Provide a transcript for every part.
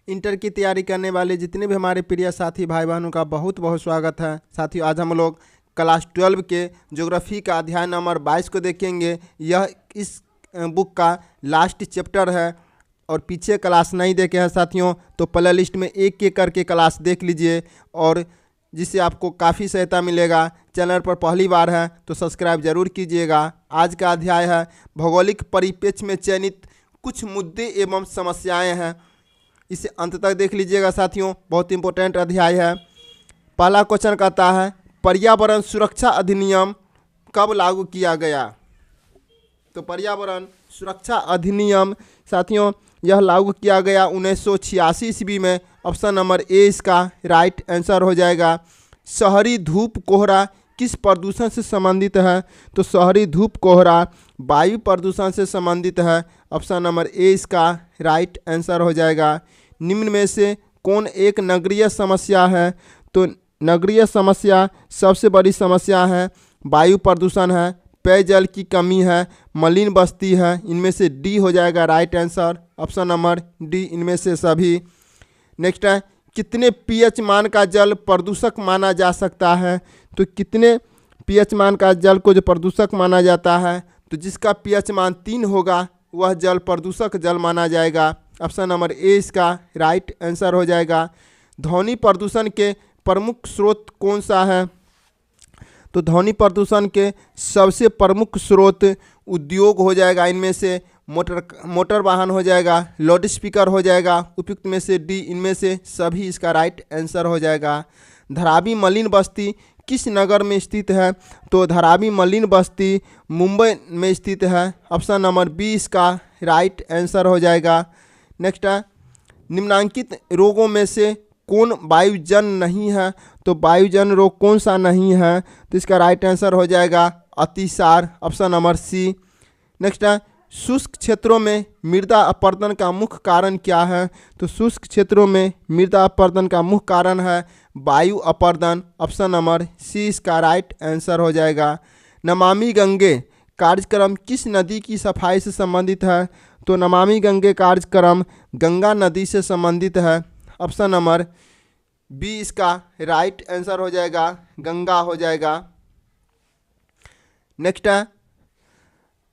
Inter की तैयारी करने वाले जितने भी हमारे प्रिय साथी भाई बहनों का बहुत बहुत स्वागत है। साथियों, आज हम लोग क्लास 12 के ज्योग्राफी का अध्याय नंबर 22 को देखेंगे। यह इस बुक का लास्ट चैप्टर है और पीछे क्लास नहीं देखे हैं साथियों तो प्ले लिस्ट में एक एक करके क्लास देख लीजिए और जिससे आपको काफ़ी सहायता मिलेगा। चैनल पर पहली बार है तो सब्सक्राइब जरूर कीजिएगा। आज का अध्याय है भौगोलिक परिप्रेक्ष्य में चयनित कुछ मुद्दे एवं समस्याएं हैं। इसे अंत तक देख लीजिएगा साथियों, बहुत इंपॉर्टेंट अध्याय है। पहला क्वेश्चन कहता है पर्यावरण सुरक्षा अधिनियम कब लागू किया गया। तो पर्यावरण सुरक्षा अधिनियम साथियों यह लागू किया गया 1986 ईस्वी में। ऑप्शन नंबर ए इसका राइट आंसर हो जाएगा। शहरी धूप कोहरा किस प्रदूषण से संबंधित है। तो शहरी धूप कोहरा वायु प्रदूषण से संबंधित है। ऑप्शन नंबर ए इसका राइट आंसर हो जाएगा। निम्न में से कौन एक नगरीय समस्या है। तो नगरीय समस्या सबसे बड़ी समस्या है वायु प्रदूषण है, पेयजल की कमी है, मलिन बस्ती है। इनमें से डी हो जाएगा right answer. Option number D इनमें से सभी। नेक्स्ट है कितने पीएच मान का जल प्रदूषक माना जा सकता है। तो कितने पीएच मान का जल को जो प्रदूषक माना जाता है तो जिसका पीएच मान 3 होगा वह जल प्रदूषक जल माना जाएगा। ऑप्शन नंबर ए इसका राइट आंसर हो जाएगा। ध्वनि प्रदूषण के प्रमुख स्रोत कौन सा है। तो ध्वनि प्रदूषण के सबसे प्रमुख स्रोत उद्योग हो जाएगा। इनमें से मोटर वाहन हो जाएगा, लाउड स्पीकर हो जाएगा। उपयुक्त में से डी इनमें से सभी इसका राइट आंसर हो जाएगा। धारावी मलिन बस्ती किस नगर में स्थित है। तो धारावी मलिन बस्ती मुंबई में स्थित है। ऑप्शन नंबर बी इसका राइट आंसर हो जाएगा। नेक्स्ट है निम्नांकित रोगों में से कौन वायुजन नहीं है। तो वायुजन रोग कौन सा नहीं है। तो इसका राइट आंसर हो जाएगा अतिसार। Option number C. नेक्स्ट है शुष्क क्षेत्रों में मृदा अपरदन का मुख्य कारण क्या है। तो शुष्क क्षेत्रों में मृदा अपरदन का मुख्य कारण है वायु अपरदन। ऑप्शन नंबर सी इसका राइट आंसर हो जाएगा। नमामि गंगे कार्यक्रम किस नदी की सफाई से संबंधित है। तो नमामि गंगे कार्यक्रम गंगा नदी से संबंधित है। ऑप्शन नंबर बी इसका राइट आंसर हो जाएगा, गंगा हो जाएगा। नेक्स्ट है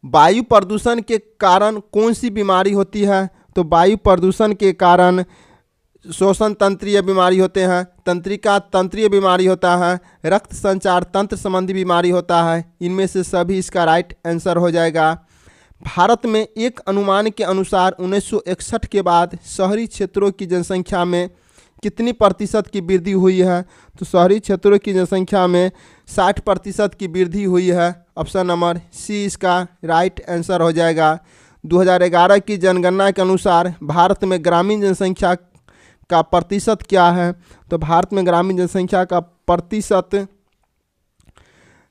वायु प्रदूषण के कारण कौन सी बीमारी होती है। तो वायु प्रदूषण के कारण श्वसन तंत्रीय बीमारी होते हैं, तंत्रिका तंत्रीय बीमारी होता है, रक्त संचार तंत्र संबंधी बीमारी होता है। इनमें से सभी इसका राइट आंसर हो जाएगा। भारत में एक अनुमान के अनुसार 1961 के बाद शहरी क्षेत्रों की जनसंख्या में कितनी प्रतिशत की वृद्धि हुई है। तो शहरी क्षेत्रों की जनसंख्या में 60% की वृद्धि हुई है। ऑप्शन नंबर सी इसका राइट आंसर हो जाएगा। 2011 की जनगणना के अनुसार भारत में ग्रामीण जनसंख्या का प्रतिशत क्या है। तो भारत में ग्रामीण जनसंख्या का प्रतिशत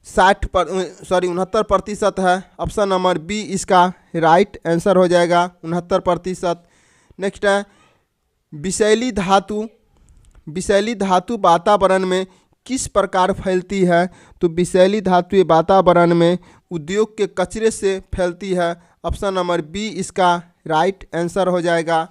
69% है। ऑप्शन नंबर बी इसका राइट आंसर हो जाएगा, 69%। नेक्स्ट है विषैली धातु वातावरण में किस प्रकार फैलती है। तो विषैली धातु वातावरण में उद्योग के कचरे से फैलती है। ऑप्शन नंबर बी इसका राइट आंसर हो जाएगा।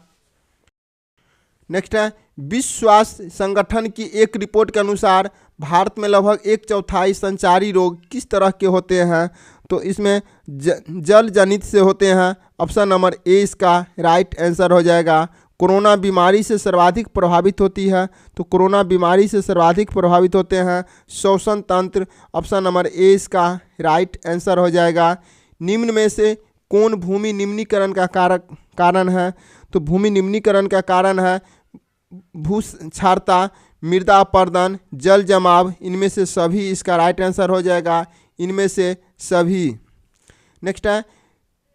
नेक्स्ट है विश्व स्वास्थ्य संगठन की एक रिपोर्ट के अनुसार भारत में लगभग 1/4 संचारी रोग किस तरह के होते हैं। तो इसमें जल जनित से होते हैं। ऑप्शन नंबर ए इसका राइट आंसर हो जाएगा। कोरोना बीमारी से सर्वाधिक प्रभावित होती है। तो कोरोना बीमारी से सर्वाधिक प्रभावित होते हैं श्वसन तंत्र। ऑप्शन नंबर ए इसका राइट आंसर हो जाएगा। निम्न में से कौन भूमि निम्नीकरण का कारण है। तो भूमि निम्नीकरण का कारण है भूक्षारता, मृदा अपरदन, जल जमाव। इनमें से सभी इसका राइट आंसर हो जाएगा, इनमें से सभी। नेक्स्ट है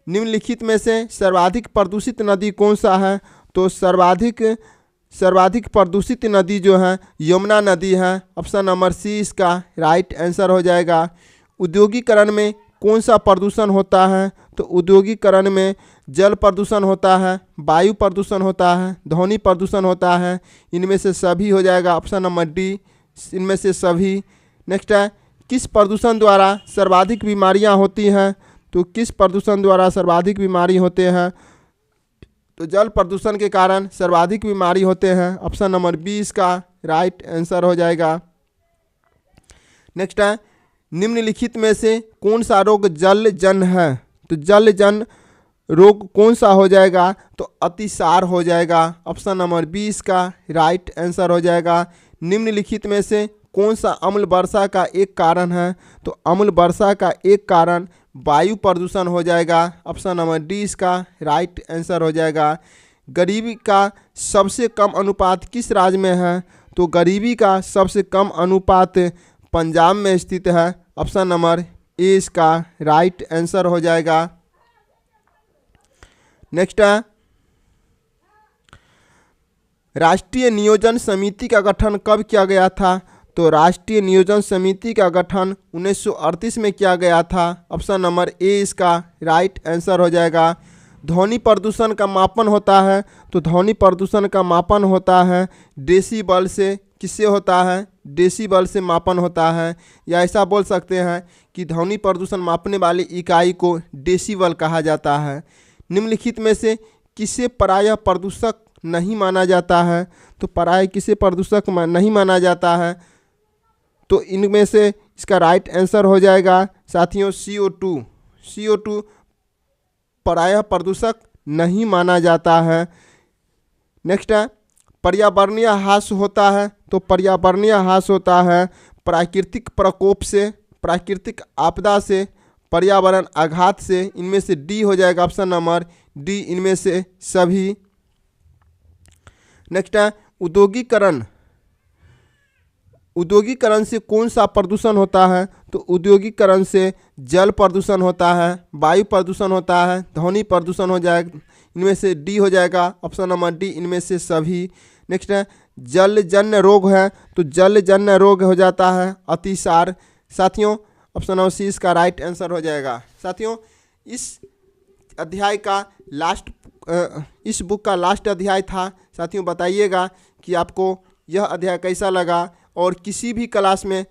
निम्नलिखित में से सर्वाधिक प्रदूषित नदी कौन सा है। तो सर्वाधिक प्रदूषित नदी जो है यमुना नदी है। ऑप्शन नंबर सी इसका राइट आंसर हो जाएगा। औद्योगिकरण में कौन सा प्रदूषण होता है। तो औद्योगिकरण में जल प्रदूषण होता है, वायु प्रदूषण होता है, ध्वनि प्रदूषण होता है। इनमें से सभी हो जाएगा, ऑप्शन नंबर डी इनमें से सभी। नेक्स्ट है किस प्रदूषण द्वारा सर्वाधिक बीमारियां होती हैं। तो किस प्रदूषण द्वारा सर्वाधिक बीमारी होते हैं। तो जल प्रदूषण के कारण सर्वाधिक बीमारी होते हैं। ऑप्शन नंबर बी इसका राइट आंसर हो जाएगा। नेक्स्ट है, निम्नलिखित में से कौन सा रोग जलजन्य है? तो जलजन्य रोग कौन सा हो जाएगा? तो अतिसार हो जाएगा। ऑप्शन नंबर बी इसका राइट आंसर हो जाएगा। निम्नलिखित में से कौन सा अम्ल वर्षा का एक कारण है? तो अम्ल वर्षा का एक कारण वायु प्रदूषण हो जाएगा। ऑप्शन नंबर डी इसका राइट आंसर हो जाएगा। गरीबी का सबसे कम अनुपात किस राज्य में है? तो गरीबी का सबसे कम अनुपात पंजाब में स्थित है। ऑप्शन नंबर ए इसका राइट आंसर हो जाएगा। नेक्स्ट है, राष्ट्रीय नियोजन समिति का गठन कब किया गया था? तो राष्ट्रीय नियोजन समिति का गठन 1938 में किया गया था। ऑप्शन नंबर ए इसका राइट आंसर हो जाएगा। ध्वनि प्रदूषण का मापन होता है, तो ध्वनि प्रदूषण का मापन होता है डेसीबल से। किससे होता है? डेसीबल से मापन होता है, या ऐसा बोल सकते हैं कि ध्वनि प्रदूषण मापने वाली इकाई को डेसीबल कहा जाता है। निम्नलिखित में से किसे प्रायः प्रदूषक नहीं माना जाता है? तो प्रायः किसे प्रदूषक नहीं माना जाता है? तो इनमें से इसका राइट आंसर हो जाएगा साथियों CO2। CO2 प्रायः प्रदूषक नहीं माना जाता है। नेक्स्ट है, पर्यावरणीय ह्रास होता है, तो पर्यावरणीय ह्रास होता है प्राकृतिक प्रकोप से, प्राकृतिक आपदा से, पर्यावरण आघात से। इनमें से डी हो जाएगा ऑप्शन नंबर डी, इनमें से सभी। नेक्स्ट है, औद्योगिकरण। औद्योगिकरण से कौन सा प्रदूषण होता है? तो औद्योगिकरण से जल प्रदूषण होता है, वायु प्रदूषण होता है, ध्वनि प्रदूषण हो जाएगा। इनमें से डी हो जाएगा ऑप्शन नंबर डी, इनमें से सभी। नेक्स्ट है, जलजन्य रोग है, तो जलजन्य रोग हो जाता है अतिसार। साथियों ऑप्शन नंबर सी इसका राइट आंसर हो जाएगा। साथियों इस अध्याय का इस बुक का लास्ट अध्याय था। साथियों बताइएगा कि आपको यह अध्याय कैसा लगा, और किसी भी क्लास में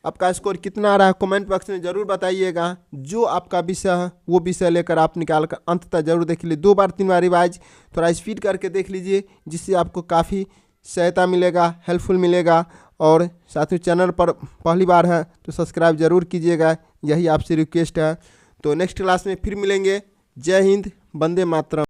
आपका स्कोर कितना आ रहा है कमेंट बॉक्स में ज़रूर बताइएगा। जो आपका विषय है वो विषय लेकर आप निकाल कर अंत तक जरूर देख लीजिए। 2 बार 3 बार रिवाइज थोड़ा स्पीड करके देख लीजिए, जिससे आपको काफ़ी सहायता मिलेगा, हेल्पफुल मिलेगा। और साथियों चैनल पर पहली बार है तो सब्सक्राइब जरूर कीजिएगा, यही आपसे रिक्वेस्ट है। तो नेक्स्ट क्लास में फिर मिलेंगे। जय हिंद, वंदे मातरम।